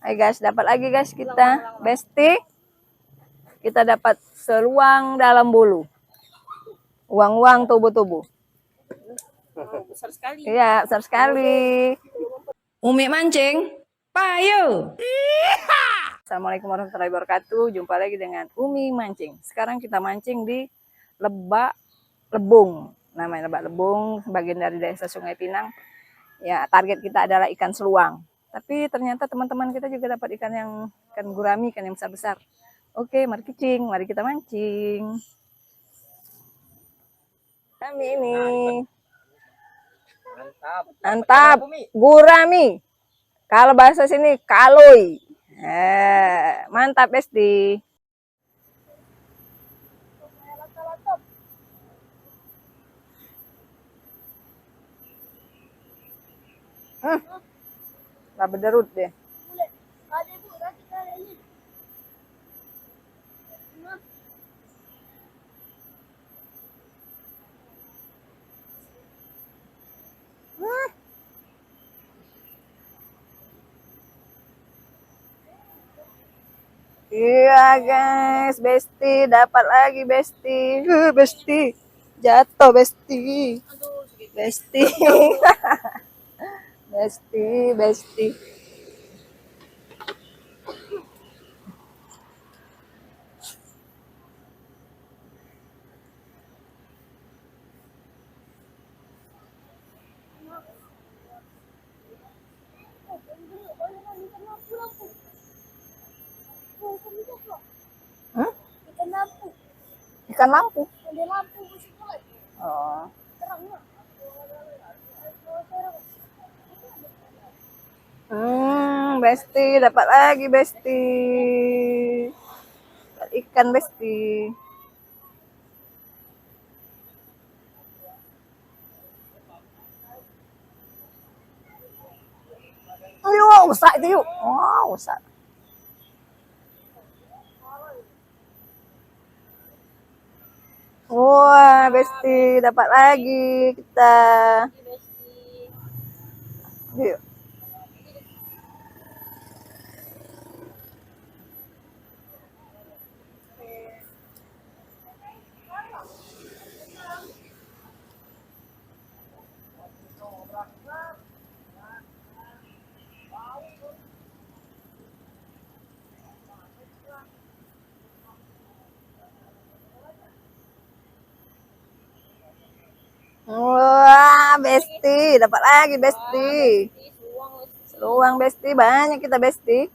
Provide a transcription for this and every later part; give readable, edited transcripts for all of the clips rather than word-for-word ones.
Hai guys, dapat lagi guys kita Besti. Kita dapat seluang dalam bulu. Uang-uang tubuh-tubuh. Besar sekali. Iya, besar sekali. Umi mancing, payo. Assalamualaikum warahmatullahi wabarakatuh. Jumpa lagi dengan Umi mancing. Sekarang kita mancing di Lebak Lebung. Namanya Lebak Lebung, bagian dari desa Sungai Pinang. Ya, target kita adalah ikan seluang. Tapi ternyata teman-teman kita juga dapat ikan gurami, ikan yang besar-besar. Oke, mari kita mancing. Kami ini. Mantap. Gurami. Kalau bahasa sini kaloi. Mantap, Besti. Lah bederut deh. Iya guys, Besti dapat lagi Besti. Besti jatuh Besti. Besti. Besti. Ikan lampu. Oh. Besti dapat lagi Besti. Ikan Besti. Ayo, usah itu yuk. Wow, usah. Wah, Besti dapat lagi kita. Yuk. Wah, Besti dapat lagi Besti. Seluang Besti, banyak kita Besti.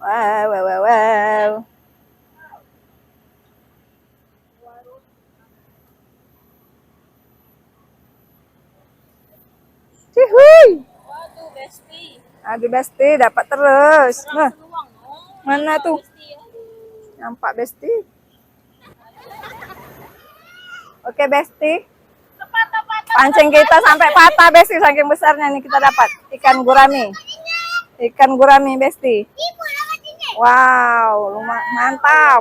Wow. Cihuy. Aduh Besti dapat terus. Nah, mana tuh? Nampak Besti. Oke Besti. Pancing kita sampai patah Besti, saking besarnya nih kita dapat ikan gurami. Ikan gurami Besti. Wow, mantap.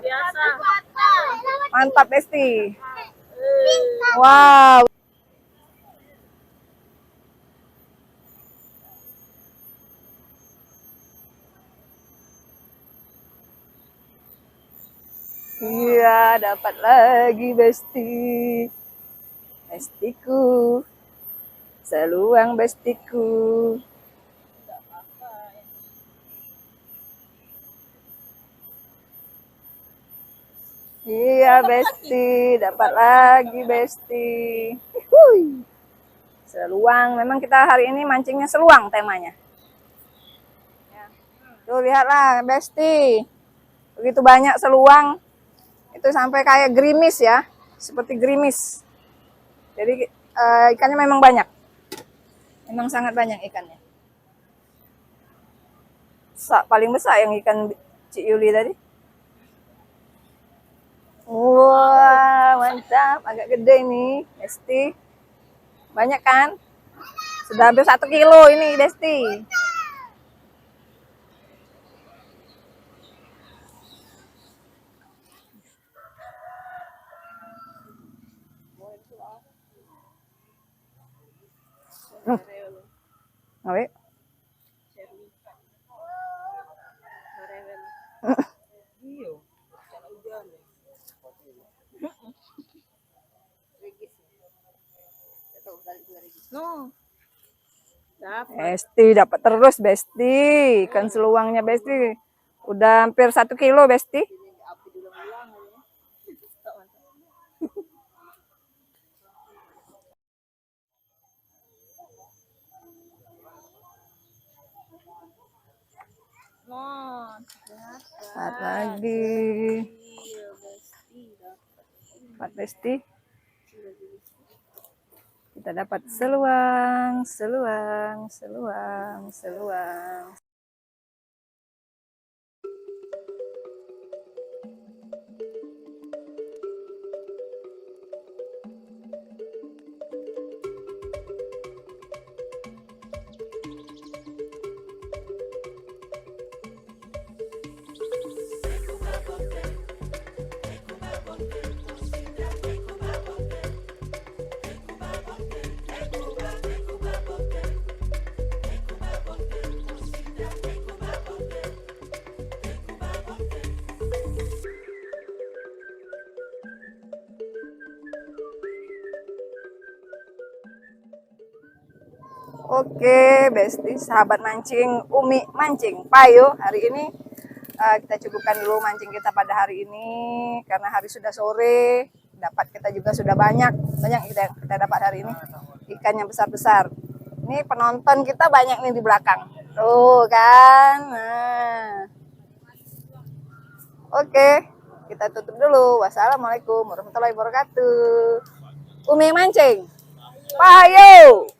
Mantap Besti. Wow. Iya, dapat lagi Besti. Bestiku. Seluang Bestiku. Iya Besti, dapat lagi Besti. Seluang, memang kita hari ini mancingnya seluang temanya. Tuh lihatlah Besti, begitu banyak seluang, itu sampai kayak gerimis ya, seperti gerimis. Jadi ikannya memang banyak, memang sangat banyak ikannya. Paling besar yang ikan Cik Yuli tadi. Wah, mantap, agak gede ini Besti. Banyak kan? Sudah hampir 1 kilo ini Besti. Ngawe. No. Dapat. Besti dapat terus Besti. Ikan seluangnya Besti. Udah hampir 1 kilo Besti. No. Dapat lagi. Iya, Besti dapat. Dapat Besti. Kita dapat seluang, seluang, seluang, seluang. Oke, Besti, sahabat mancing, Umi mancing Payo. Hari ini kita cukupkan dulu mancing kita pada hari ini karena hari sudah sore. Dapat kita juga sudah banyak kita dapat hari ini ikan yang besar-besar. Ini penonton kita banyak nih di belakang. Tuh kan. Nah. Oke, kita tutup dulu. Wassalamualaikum warahmatullahi wabarakatuh. Umi mancing Payo.